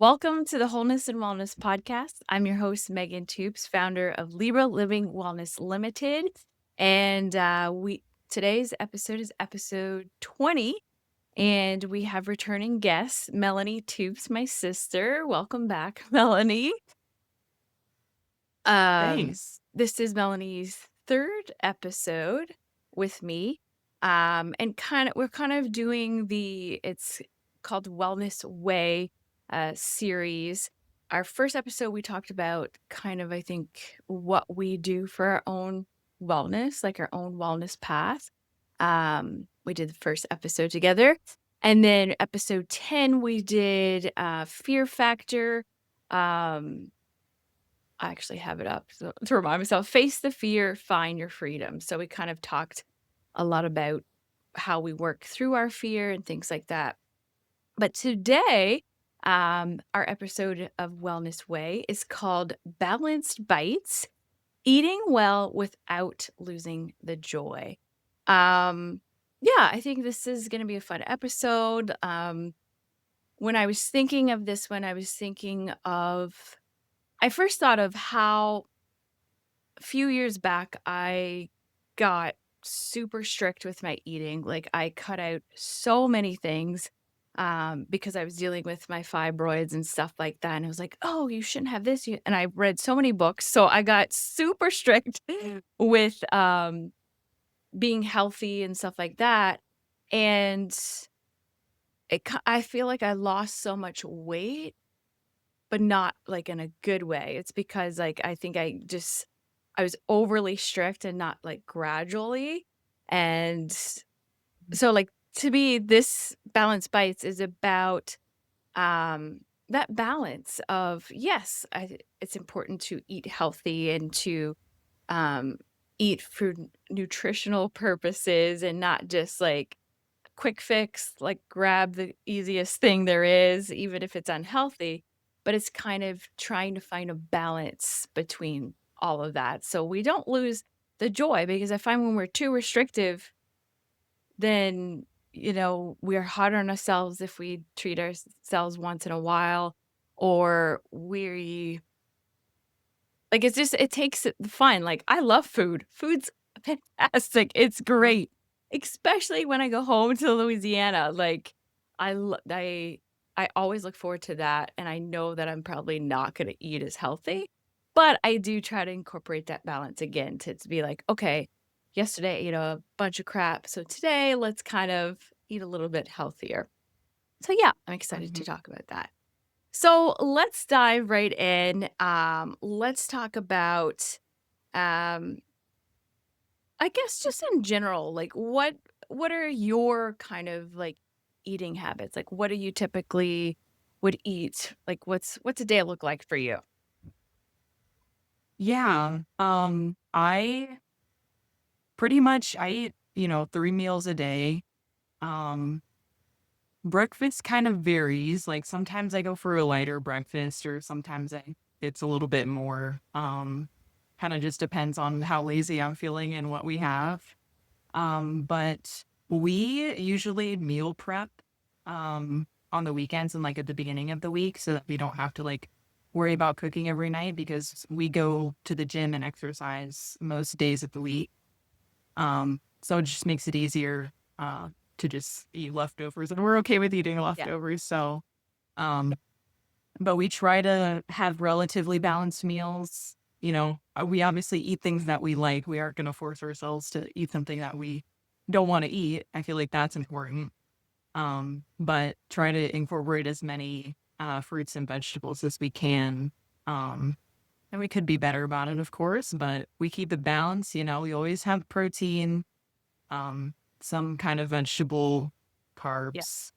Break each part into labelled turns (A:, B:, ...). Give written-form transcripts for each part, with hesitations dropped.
A: Welcome to the Wholeness and Wellness podcast. I'm your host, Megan Toups, founder of Libra Living Wellness Limited. And we today's episode is episode 20. And we have returning guest, Melanie Toups, my sister. Welcome back, Melanie.
B: Thanks.
A: This is Melanie's third episode with me. And we're kind of doing it's called Wellness Way series. Our first episode, we talked about kind of, I think, what we do for our own wellness, like our own wellness path. We did the first episode together. And then episode 10, we did Fear Factor. I actually have it up to remind myself, face the fear, find your freedom. So we kind of talked a lot about how we work through our fear and things like that. But today, our episode of Wellness Way is called Balanced Bites, Eating Well Without Losing the Joy. Yeah, I think this is going to be a fun episode. When I was thinking of this one, I first thought of how a few years back I got super strict with my eating. Like I cut out so many things because I was dealing with my fibroids and stuff like that. And I was like, oh, you shouldn't have this. And I read so many books. So I got super strict with being healthy and stuff like that. And I feel like I lost so much weight, but not like in a good way. It's because like I think I was overly strict and not like gradually. And so like to me, this Balance Bites is about that balance of, yes, it's important to eat healthy and to eat for nutritional purposes and not just like quick fix, like grab the easiest thing there is, even if it's unhealthy. But it's kind of trying to find a balance between all of that. So we don't lose the joy, because I find when we're too restrictive, then, we're hard on ourselves if we treat ourselves once in a while, or it takes the fun. Like I love food. Food's fantastic. It's great. Especially when I go home to Louisiana. Like I always look forward to that, and I know that I'm probably not going to eat as healthy, but I do try to incorporate that balance again to be like, okay, yesterday I ate a bunch of crap, so today let's kind of eat a little bit healthier. So yeah, I'm excited to
B: Mhm.
A: talk about that. So let's dive right in. Let's talk about, um, I guess, just in general, like what are your kind of like eating habits? Like, what do you typically would eat? Like, what's a day look like for you?
B: Yeah. I pretty much I eat, 3 meals a day. Um, Breakfast kind of varies. Like sometimes I go for a lighter breakfast or sometimes it's a little bit more. Kind of just depends on how lazy I'm feeling and what we have. But we usually meal prep on the weekends and like at the beginning of the week so that we don't have to like worry about cooking every night because we go to the gym and exercise most days of the week. So it just makes it easier to just eat leftovers and we're okay with eating
A: Yeah.
B: leftovers. So um but we try to have relatively balanced meals. We obviously eat things that we like. We aren't going to force ourselves to eat something that we don't want to eat. I feel like that's important. But try to incorporate as many fruits and vegetables as we can. Um, and we could be better about it, of course, but we keep it balanced. We always have protein, some kind of vegetable,
A: Yeah.
B: carbs.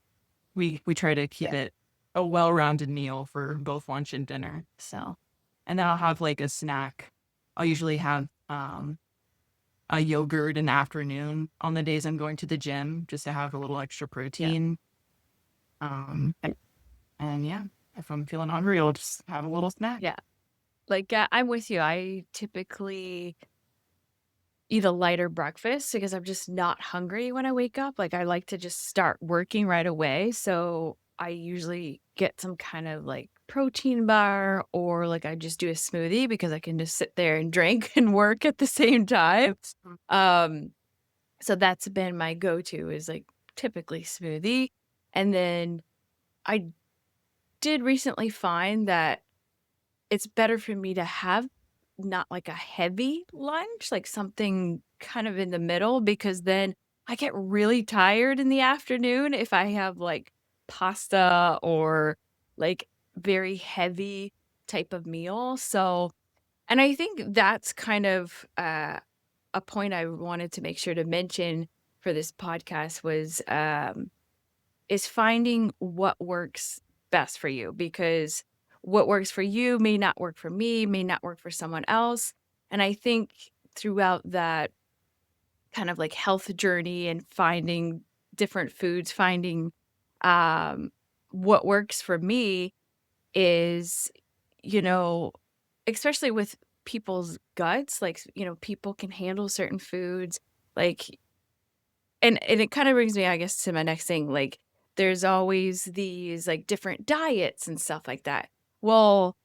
B: We try to keep it a well-rounded meal for both lunch and dinner. So, and then I'll have like a snack. I'll usually have a yogurt in the afternoon on the days I'm going to the gym just to have a little extra
A: Yeah.
B: protein. And yeah, if I'm feeling hungry, I'll just have a little snack.
A: Yeah. Like I'm with you. I typically eat a lighter breakfast because I'm just not hungry when I wake up. Like I like to just start working right away. So I usually get some kind of like protein bar or like I just do a smoothie because I can just sit there and drink and work at the same time. Um, so that's been my go-to is like typically smoothie. And then I did recently find that it's better for me to have not like a heavy lunch, like something kind of in the middle, because then I get really tired in the afternoon if I have like pasta or like very heavy type of meal. So, and I think that's kind of a point I wanted to make sure to mention for this podcast was is finding what works best for you because what works for you may not work for me, may not work for someone else. And I think throughout that kind of like health journey and finding different foods, finding um, what works for me is, you know, especially with people's guts, like, people can handle certain foods. Like, and it kinda brings me, I guess, to my next thing, like, there's always these, like, different diets and stuff like that. Well,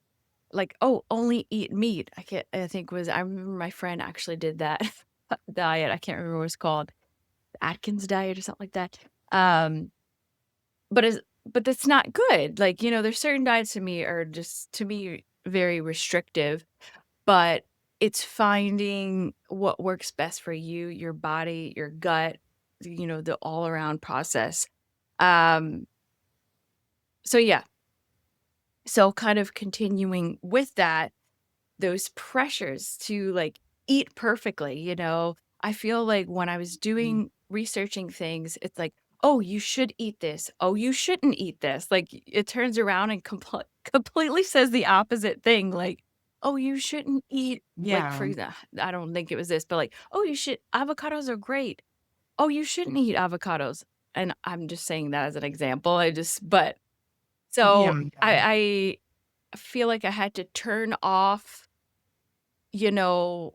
A: like, "Oh, only eat meat." I think was I remember my friend actually did that diet, I can't remember what it's called, Atkins diet or something like that. Um, but that's not good, like, there's certain diets to me are just, to me, very restrictive, but it's finding what works best for you, your body, your gut, the all around process. Um, so yeah. So kind of continuing with that, those pressures to like eat perfectly, I feel like when I was
B: Mhm.
A: doing researching things, it's like, oh, you should eat this. Oh, you shouldn't eat this. Like it turns around and completely says the opposite thing. Like, oh, you shouldn't eat like for
B: Yeah.
A: I don't think it was this, but like, oh, you should avocados are great. Oh, you shouldn't eat avocados. And I'm just saying that as an example. But so
B: Yeah.
A: I feel like I had to turn off, you know,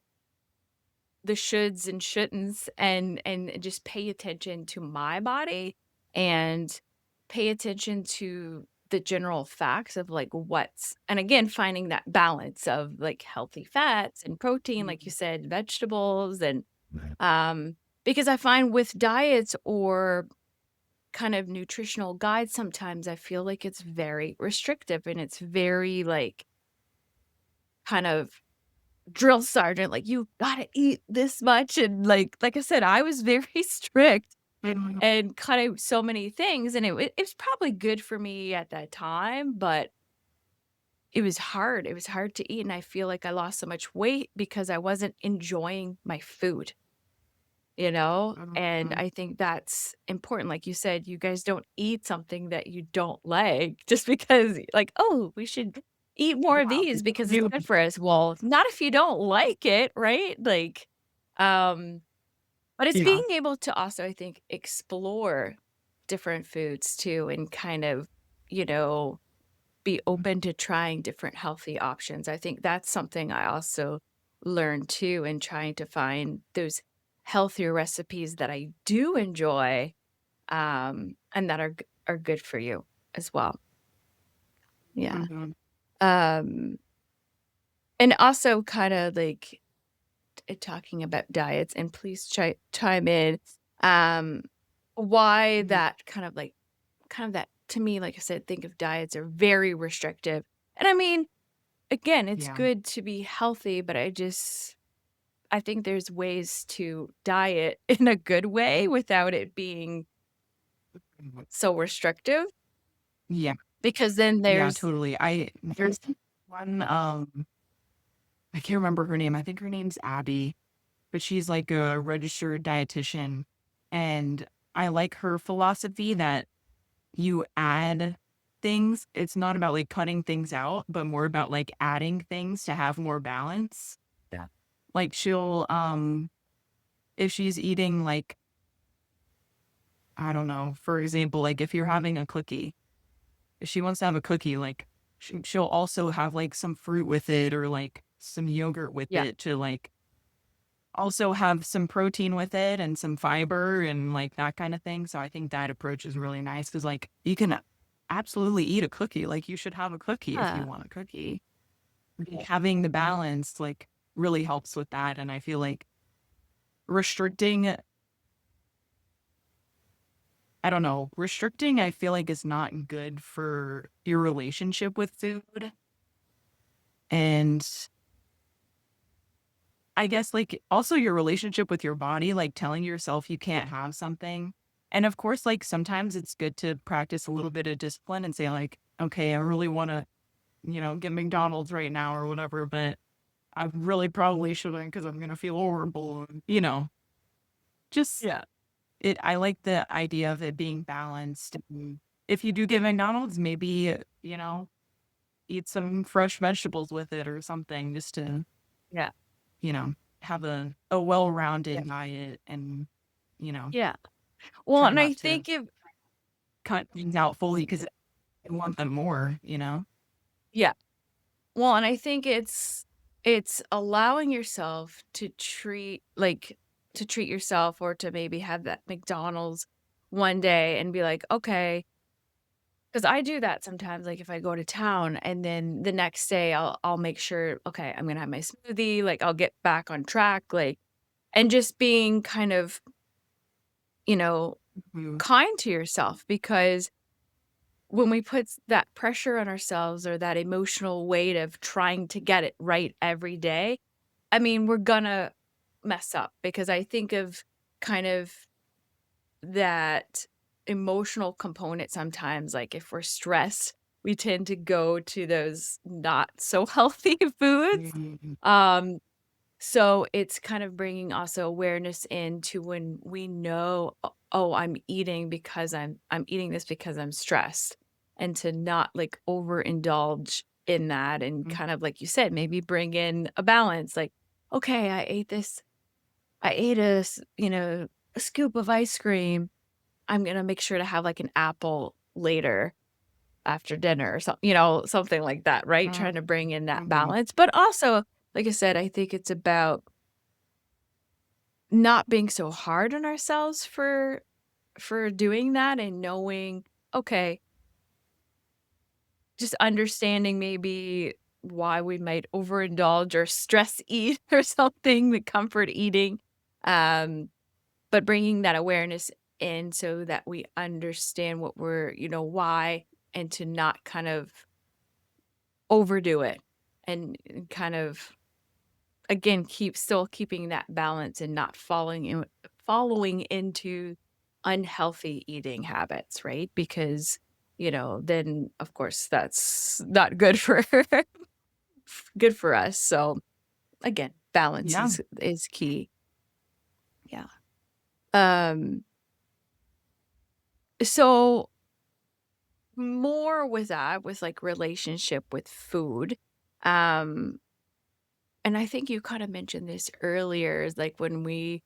A: the shoulds and shouldn'ts and just pay attention to my body and pay attention to the general facts of like what's and again finding that balance of like healthy fats and protein like you
B: Mhm.
A: said vegetables and um because I find with diets or kind of nutritional guides sometimes I feel like it's very restrictive and it's very like kind of drill sergeant, like, "You gotta eat this much," and, like I said, I was very strict
B: Mhm.
A: and cut out so many things, and it was probably good for me at that time, but it was hard to eat, and I feel like I lost so much weight because I wasn't enjoying my food, and
B: Mhm.
A: I think that's important, like you said, you guys don't eat something that you don't like just because, like, "Oh, we should eat more of
B: Yeah,
A: these
B: people
A: because it's
B: do.
A: good for us." Well, not if you don't like it, right? Like, um, but it's
B: Yeah.
A: being able to also, I think, explore different foods too and kind of, you know, be open to trying different healthy options. I think that's something I also learned too in trying to find those healthier recipes that I do enjoy, and that are good for you as well. Yeah.
B: Mhm.
A: Um, and also kinda like talking about diets, and please chime in, um, why
B: Mhm.
A: that kind of that to me, like I said, think of diets are very restrictive. And I mean, again, it's
B: Yeah.
A: good to be healthy, but I think there's ways to diet in a good way without it being
B: Mhm.
A: so restrictive
B: Yeah.
A: because then
B: Yeah,
A: there's
B: totally. There's one, I can't remember her name. I think her name's Abby, but she's like a registered dietitian. And I like her philosophy that you add things. It's not about like cutting things out, but more about like adding things to have more balance. Yeah. Like she'll, if she's eating like, I don't know, for example, like if you're having a cookie, if she wants to have a cookie, like she'll also have like some fruit with it or like some yogurt with
A: yeah.
B: it to like also have some protein with it and some fiber and like that kind of thing. So I think that approach is really nice because like you can. absolutely eat a cookie. Like, you should have a cookie if you
A: Yeah,
B: want a cookie. Having the balance, like, really helps with that, and I feel like restricting I don't know, restricting, I feel like is not good for your relationship with food, and I guess, like, also your relationship with your body, like, telling yourself you can't have something. And, of course, like, sometimes it's good to practice a little bit of discipline and say, like, "Okay, I really wanna, get McDonald's right now or whatever, but I really probably shouldn't because 'cause I'm gonna feel horrible," and, just
A: yeah,
B: I like the idea of it being balanced. If you do get McDonald's, maybe, eat some fresh vegetables with it or something just to,
A: yeah,
B: you know, have a
A: yeah,
B: well-rounded diet and, you know,
A: yeah. Well,
B: try
A: and I
B: not to
A: think if
B: cut things out fully because I want them more, you know?
A: yeah. Well, and I think it's allowing yourself to treat yourself or to maybe have that McDonald's one day and be like, "Okay." 'Cause I do that sometimes, like, if I go to town and then the next day I'll make sure, "Okay, I'm gonna have my smoothie," like, I'll get back on track, like and just being kind of, you know,
B: Mhm.
A: kind to yourself because when we put that pressure on ourselves or that emotional weight of trying to get it right every day, I mean, we're gonna mess up because I think of kind of that emotional component sometimes, like if we're stressed, we tend to go to those not so healthy foods.
B: Mhm.
A: Um, so it's kind of bringing also awareness into when we know, "Oh, I'm eating because I'm eating this because I'm stressed," and to not, like, overindulge in that and
B: Mhm.
A: kind of, like you said, maybe bring in a balance, like, "Okay, I ate a scoop of ice cream. I'm gonna make sure to have, like, an apple later after dinner," or something like that, right? Trying to bring in that
B: Mhm.
A: balance, but also, like I said, I think it's about not being so hard on ourselves for doing that and knowing, okay, just understanding maybe why we might overindulge or stress eat or something, the comfort eating, um, but bringing that awareness in so that we understand what why, and to not kind of overdo it and kind of again, keeping that balance and not following into unhealthy eating habits, right? Because, then of course that's not good for good for us. So again, balance
B: Yeah.
A: is key. Yeah. Um so more with that, with like relationship with food. Um and I think you kind of mentioned this earlier, is like when we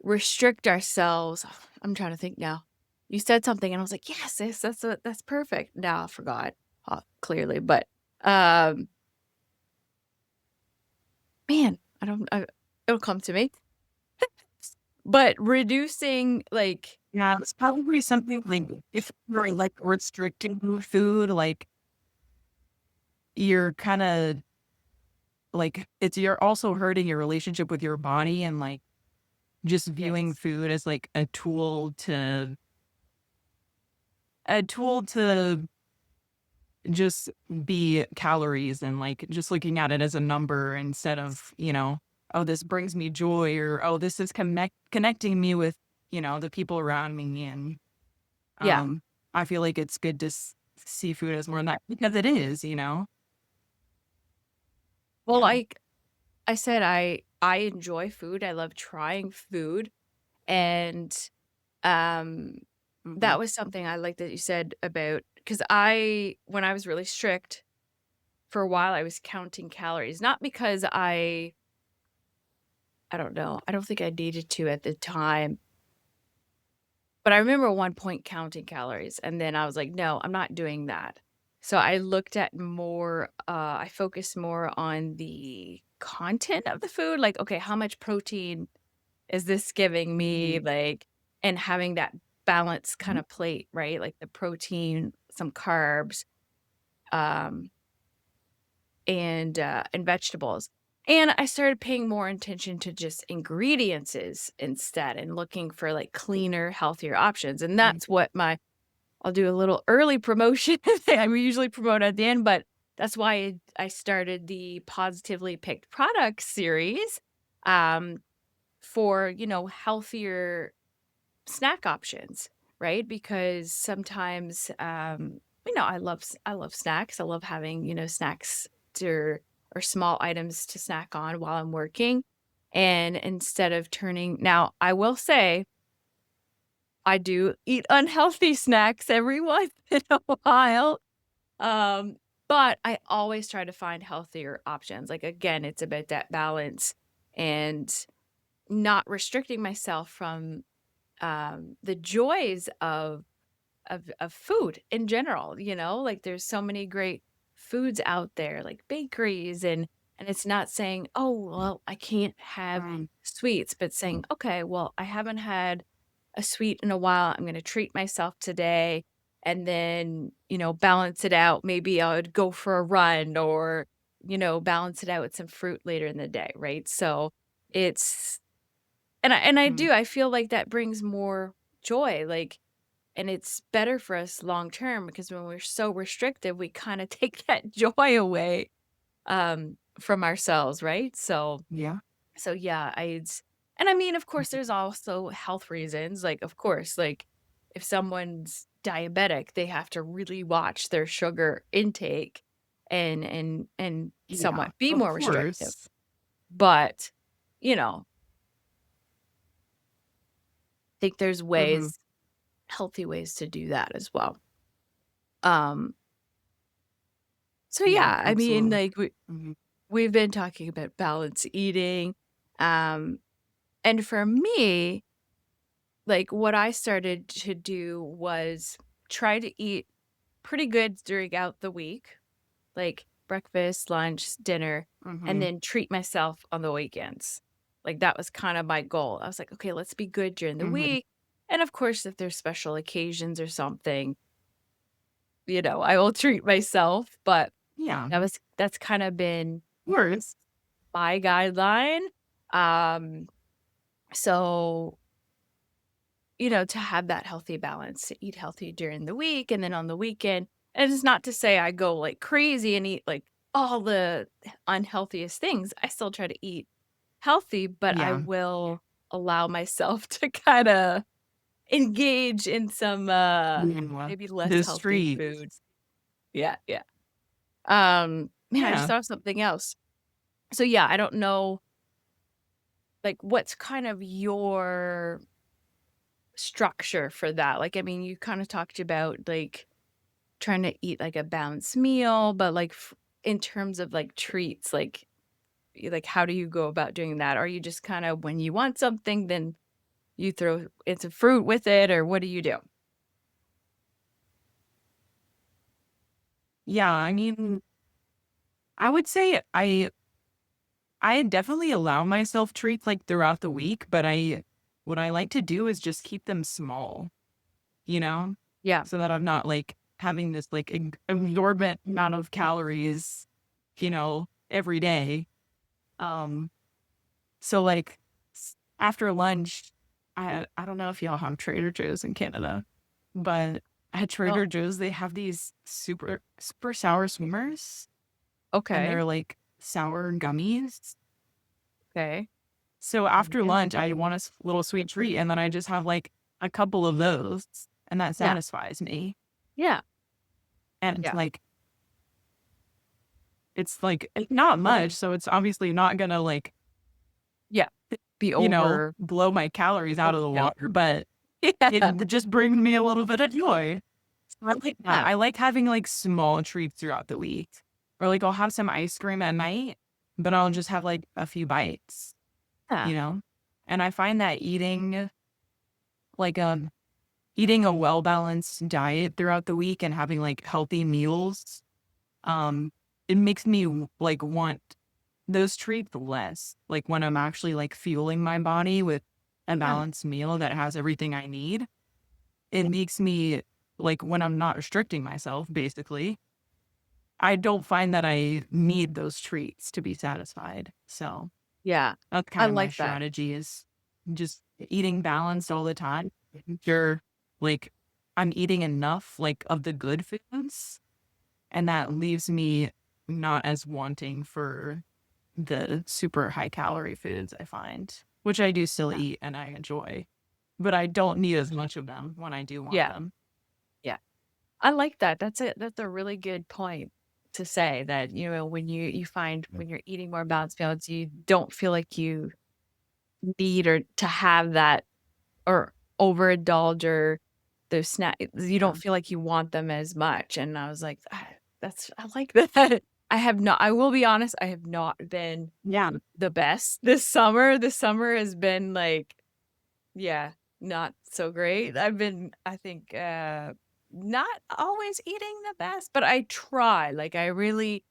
A: restrict ourselves. I'm trying to think now. You said something and I was like, "Yes, that's perfect." Now I forgot, clearly, but, um, man, it'll come to me. But reducing, like
B: Yeah, it's probably something like if you're, like, restricting food, like, you're kinda like, you're also hurting your relationship with your body and, like, just viewing
A: yes.
B: food as, like, a tool to just be calories and, like, just looking at it as a number instead of, "Oh, this brings me joy," or, "Oh, this is connecting me with, the people around me," and,
A: Yeah.
B: um, I feel like it's good to see food as more than that because it is, you know?
A: Well,
B: Yeah.
A: like I said, I enjoy food, I love trying food, and, um,
B: Mhm.
A: that was something I like that you said about because when I was really strict, for a while, I was counting calories, not because I don't know, I don't think I needed to at the time, but I remember at one point counting calories, and then I was like, "No, I'm not doing that." So I looked at I focused more on the content of the food, like, "Okay, how much protein is this giving me?"
B: Mhm.
A: Like, and having that balanced
B: Mhm.
A: kind of plate, right? Like the protein, some carbs, um, and vegetables. And I started paying more attention to just ingredients instead and looking for like cleaner, healthier options. And
B: Right.
A: that's what my I'll do a little early promotion. I usually promote at the end, but that's why I started the Positively Picked Products series, um, for, healthier snack options, right? Because sometimes, I love snacks. I love having, snacks or small items to snack on while I'm working. And instead of turning now, I will say I do eat unhealthy snacks every once in a while. Um, but I always try to find healthier options. Like again, it's about that balance and not restricting myself from the joys of food in general, like there's so many great foods out there, like bakeries and it's not saying, "Oh, well, I can't have
B: Um,
A: sweets," but saying, "Okay, well, I haven't had a sweet in a while. I'm gonna treat myself today and then, balance it out. Maybe I would go for a run or, balance it out with some fruit later in the day," right? So, it's and I
B: mm,
A: do, I feel like that brings more joy, like and it's better for us long term because when we're so restrictive, we kinda take that joy away, from ourselves, right?
B: yeah.
A: So yeah, and I mean, of course, there's also health reasons, like, of course, like, if someone's diabetic, they have to really watch their sugar intake and
B: Yeah,
A: somewhat be
B: of
A: more restrictive.
B: course.
A: But, you know, I think there's
B: Mhm.
A: healthy ways to do that as well. Um, so
B: Yeah,
A: yeah, I mean,
B: absolutely.
A: like,
B: Mhm.
A: we've been talking about balance eating, um, and for me, like, what I started to do was try to eat pretty good throughout the week, like breakfast, lunch, dinner, and
B: Mhm.
A: then treat myself on the weekends. Like, that was kind of my goal. I was like, "Okay, let's be good during the
B: Mhm.
A: week." And of course, if there's special occasions or something, I will treat myself, but
B: Yeah,
A: that's kinda been
B: of course.
A: my guideline. Um, so to have that healthy balance, to eat healthy during the week and then on the weekend. And it's not to say I go like crazy and eat like all the unhealthiest things. I still try to eat healthy, but I
B: Yeah.
A: will allow myself to kind of engage in some
B: Yeah.
A: maybe less
B: The
A: healthy
B: street.
A: food. Yeah, yeah. Man, I just
B: Yeah.
A: thought of something else. So yeah, I don't know like what's kind of your structure for that. Like I mean, you kind of talked about like trying to eat, like, a balanced meal, but, like, in terms of, like, treats, like, how do you go about doing that? Are you just kinda when you want something, then you throw in some fruit with it, or what do you do?
B: Yeah, I mean, I would say I definitely allow myself treats, like, throughout the week, but I what I like to do is just keep them small, you know?
A: Yeah.
B: So that I'm not, like, having this, like, exorbitant amount of calories, every day. Um, so, like, after lunch, I don't know if y'all have Trader Joe's in Canada, but at
A: Oh,
B: Trader Joe's, they have these super super sour swimmers, and
A: okay,
B: they're, like, sour gummies.
A: okay.
B: So after lunch, I want a little sweet treat, and then I just have, like, a couple of those, and that
A: Yeah,
B: satisfies me.
A: yeah,
B: And
A: yeah,
B: it's not much, so it's obviously not gonna, like,
A: yeah. Be over
B: blow my calories out of the
A: overkill.
B: water, but it
A: Yeah,
B: just brings me a little bit of joy. I like that.
A: yeah,
B: I like having, like, small treats throughout the week. Or, like, I'll have some ice cream at night, but I'll just have, like, a few bites,
A: yeah,
B: you know? And I find that like, eating a well-balanced diet throughout the week and having, like, healthy meals, um, it makes me, like, want those treats less, like, when I'm actually, like, fueling my body with a
A: yeah,
B: balanced meal that has everything I need. it makes me like, when I'm not restricting myself, basically, I don't find that I need those treats to be satisfied. So,
A: Yeah.
B: that's
A: I
B: kind of my
A: like that.
B: strategy is just eating balanced all the time. Making sure, like, I'm eating enough, like, of the good foods, and that leaves me not as wanting for the super high calorie foods I find, which I do still
A: Yeah.
B: eat and I enjoy, but I don't need as much of them when I do want
A: Yeah.
B: them.
A: Yeah. I like that. That's a really good point to say that, when you find when you're eating more balanced meals, you don't feel like you need or to have that or overindulge or those you don't
B: Yeah.
A: feel like you want them as much, and I was like, "Ah, that's I like that." I will be honest, I have not been
B: Yeah.
A: the best this summer. This summer has been, like, yeah, not so great. I think, not always eating the best, but I try, like, I really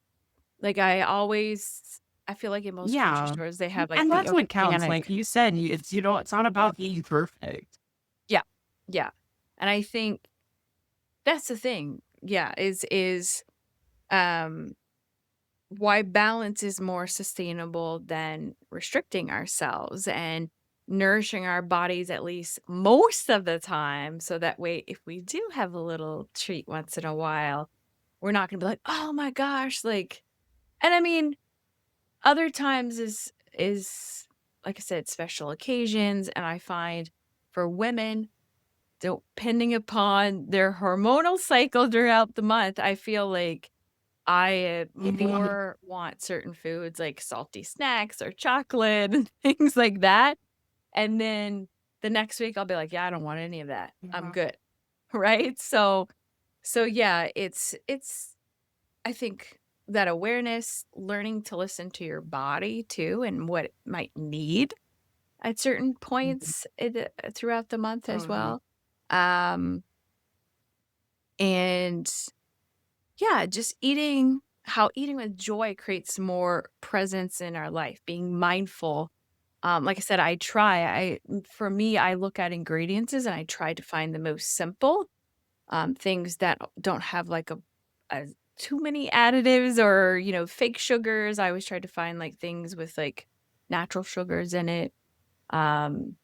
A: like, I feel like in most grocery
B: Yeah.
A: stores, they have, like,
B: And
A: the
B: that's what counts.
A: organic.
B: Like you said, it's not about being perfect.
A: Yeah, yeah, and I think that's the thing, yeah, um, why balance is more sustainable than restricting ourselves and nourishing our bodies at least most of the time, so that way, if we do have a little treat once in a while, we're not gonna be like, "Oh my gosh," like and I mean, other times like I said, special occasions, and I find for women, depending upon their hormonal cycle throughout the month, I feel like I
B: Mhm.
A: more want certain foods like salty snacks or chocolate and things like that. And then the next week I'll be like, yeah, I don't want any of that. I'm
B: Mhm.
A: good. Right? So yeah, it's I think that awareness, learning to listen to your body too and what it might need at certain
B: Mhm.
A: points throughout the month as
B: Totally.
A: well. Um and Yeah, just eating with joy creates more presence in our life, being mindful. Like I said, for me, I look at ingredients and I try to find the most simple things that don't have like a too many additives or, fake sugars. I always try to find like things with like natural sugars in it. Um,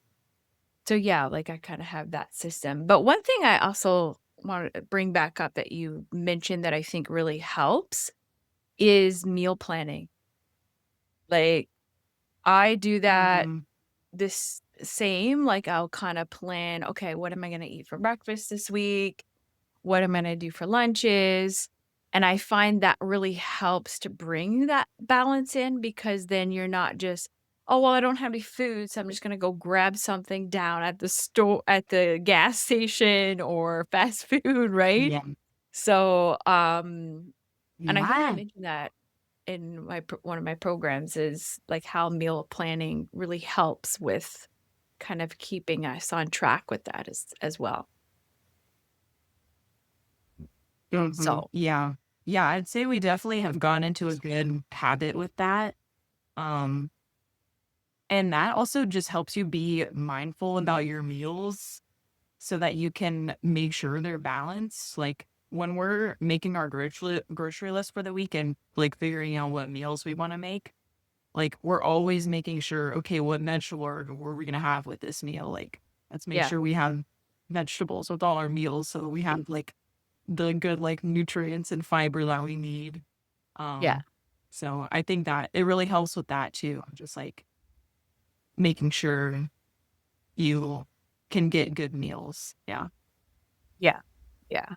A: so yeah, like I kind of have that system. But one thing I also want to bring back up that you mentioned that I think really helps is meal planning. Like, I do that
B: Mhm.
A: this same, like, I'll kinda plan, "Okay, what am I gonna eat for breakfast this week? What am I gonna do for lunches?" And I find that really helps to bring that balance in because then you're not just, "Oh, well, I don't have any food, so I'm just gonna go grab something down at the store at the gas station or fast food," right?
B: Yeah.
A: So, and I think I
B: Yeah.
A: mentioned that in one of my programs is like how meal planning really helps with kind of keeping us on track with that as well.
B: Mhm.
A: So,
B: Yeah. Yeah, I'd say we definitely have gone into a good habit with that. Um, and that also just helps you be mindful about your meals so that you can make sure they're balanced. Like when we're making our grocery list for the week and like figuring out what meals we want to make, like we're always making sure, okay, what vegetable are we gonna have with this meal? Like let's make
A: yeah.
B: sure we have vegetables with all our meals so we have like the good like nutrients and fiber that we need.
A: Yeah.
B: So I think that it really helps with that too. Just like making sure you can get good meals. Yeah.
A: Yeah. Yeah.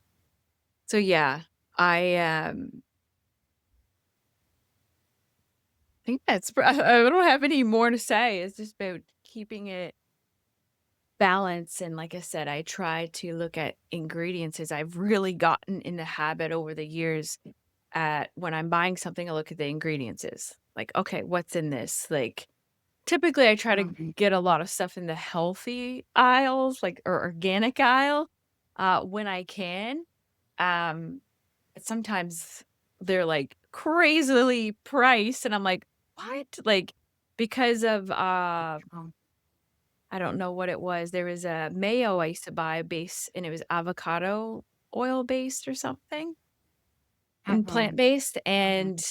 A: So yeah, I think I don't have any more to say. It's just about keeping it balanced. And like I said, I try to look at ingredients as I've really gotten in the habit over the years at when I'm buying something, I look at the ingredients is like, okay, what's in this? Like typically I try to
B: Mhm.
A: get a lot of stuff in the healthy aisles, like or organic aisle, when I can. Um, Sometimes they're like crazily priced and I'm like, what? Like because of
B: Um,
A: I don't know what it was. There was a mayo I used to buy base and it was avocado oil based or something and
B: Mhm.
A: plant-based, and
B: Mhm.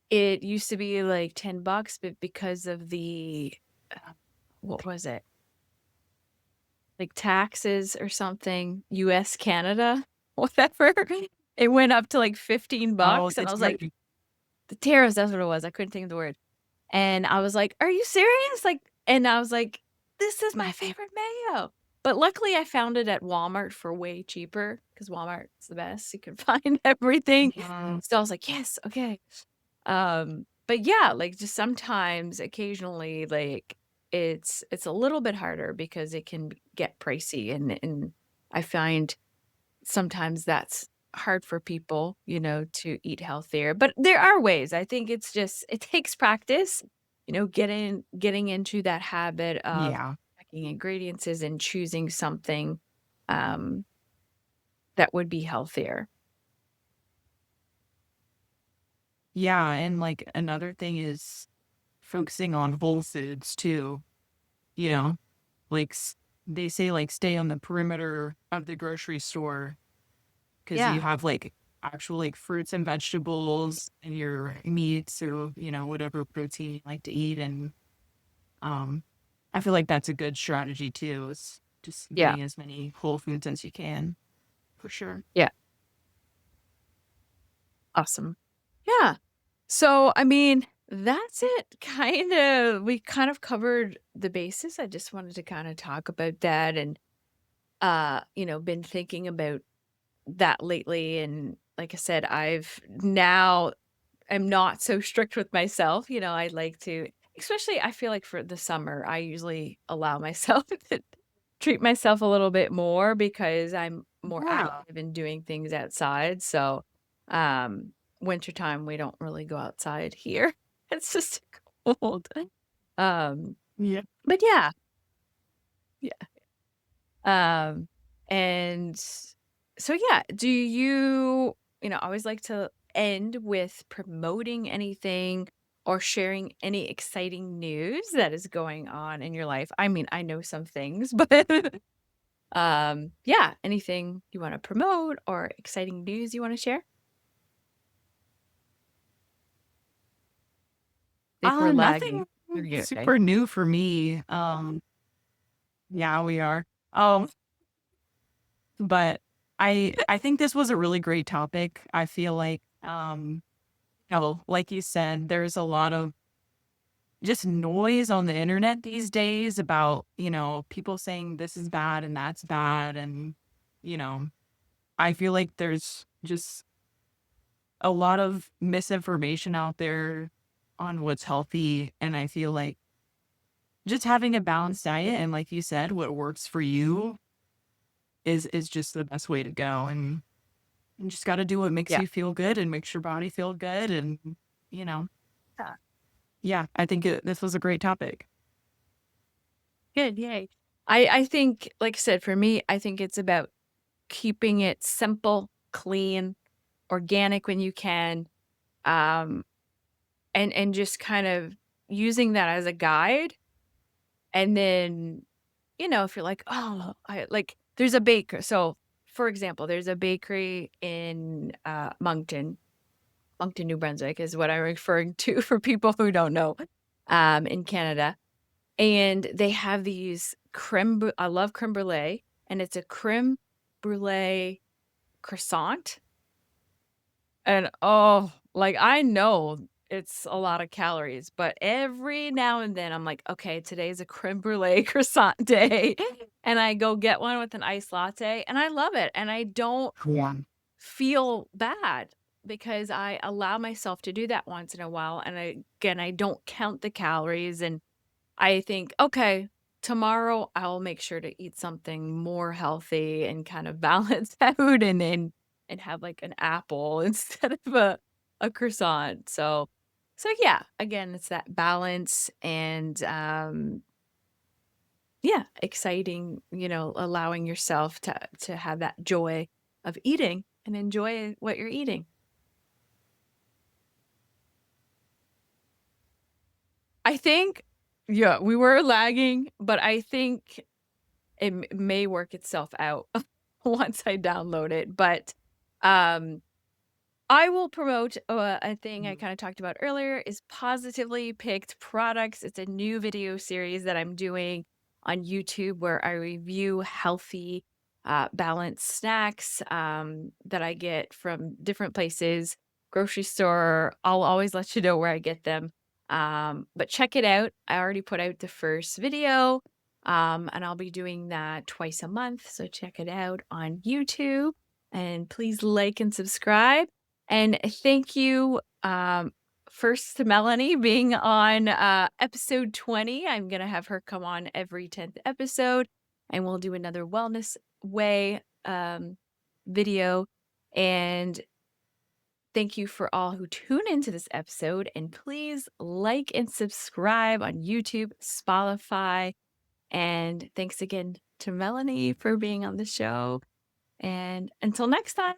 A: it used to be like 10 bucks, but because of the what was it? Like taxes or something, US, Canada, whatever, it went up to like 15
B: Oh,
A: bucks, and
B: the
A: I was like,
B: turkey.
A: the tariffs, that's what it was, I couldn't think of the word. And I was like, "Are you serious?" Like and I was like, "This is my favorite mayo." But luckily, I found it at Walmart for way cheaper because Walmart's the best. You can find everything.
B: Mhm.
A: So I was like, "Yes, okay." But yeah, like, just sometimes, occasionally, like, it's a little bit harder because it can get pricey, and I find sometimes that's hard for people, to eat healthier, but there are ways. I think it's just it takes practice, getting into that habit of
B: Yeah.
A: checking ingredients and choosing something, um, that would be healthier.
B: Yeah, and, like, another thing is focusing on whole foods too, you know? Like, they say, like, stay on the perimeter of the grocery store because you
A: Yeah,
B: have, like, actual, like, fruits and vegetables and your meats or, whatever protein you like to eat, and, um, I feel like that's a good strategy too, is just
A: yeah,
B: getting as many whole foods as you can, for sure.
A: yeah, awesome. Yeah. So, I mean, that's it. We kind of covered the basis. I just wanted to kind of talk about that and been thinking about that lately, and like I said, I've now am not so strict with myself. I like to, especially I feel like for the summer, I usually allow myself to treat myself a little bit more because I'm more
B: Yeah.
A: active in doing things outside. So, wintertime, we don't really go outside here. It's just cold. Um,
B: Yeah.
A: but yeah, yeah. Um, and so yeah, do I always like to end with promoting anything or sharing any exciting news that is going on in your life. I mean, I know some things, but yeah, anything you want to promote or exciting news you want to share? If we're lagging,
B: Nothing
A: are you okay?
B: super new for me. Yeah, we are. But I think this was a really great topic. I feel like, like you said, there's a lot of just noise on the internet these days about, people saying this is bad and that's bad. And, you know, I feel like there's just a lot of misinformation out there on what's healthy. And I feel like just having a balanced diet and, like you said, what works for you is just the best way to go. And you just got to do what makes
A: Yeah.
B: you feel good and makes your body feel good. And, you know, yeah, I think this was a great topic.
A: Good, yay. I think, like I said, for me, I think it's about keeping it simple, clean, organic when you can, um, and just kind of using that as a guide. And then, if you're like, "Oh, I like" there's a baker so, for example, there's a bakery in, Moncton, New Brunswick is what I'm referring to for people who don't know, in Canada. And they have these I love crème brûlée, and it's a crème brûlée croissant, and, oh, like, I know it's a lot of calories, but every now and then, I'm like, "Okay, today's a crème brûlée croissant day," and I go get one with an iced latte, and I love it, and I don't
B: Yeah.
A: feel bad because I allow myself to do that once in a while, and I don't count the calories, and I think, "Okay, tomorrow I'll make sure to eat something more healthy and kind of balance out and have, like, an apple instead of a croissant." So yeah, again, it's that balance and, yeah, exciting, allowing yourself to have that joy of eating and enjoy what you're eating. I think Yeah, we were lagging, but I think it may work itself out once I download it, but, um I will promote a thing I
B: Mhm.
A: kind of talked about earlier is Positively Picked Products. It's a new video series that I'm doing on YouTube where I review healthy, balanced snacks that I get from different places, grocery store. I'll always let you know where I get them. But check it out. I already put out the first video, and I'll be doing that twice a month. So check it out on YouTube and please like and subscribe. And thank you, first to Melanie being on, episode 20. I'm gonna have her come on every 10th episode, and we'll do another wellness way, video. And thank you for all who tune into this episode, and please like and subscribe on YouTube, Spotify, and thanks again to Melanie for being on the show, and until next time.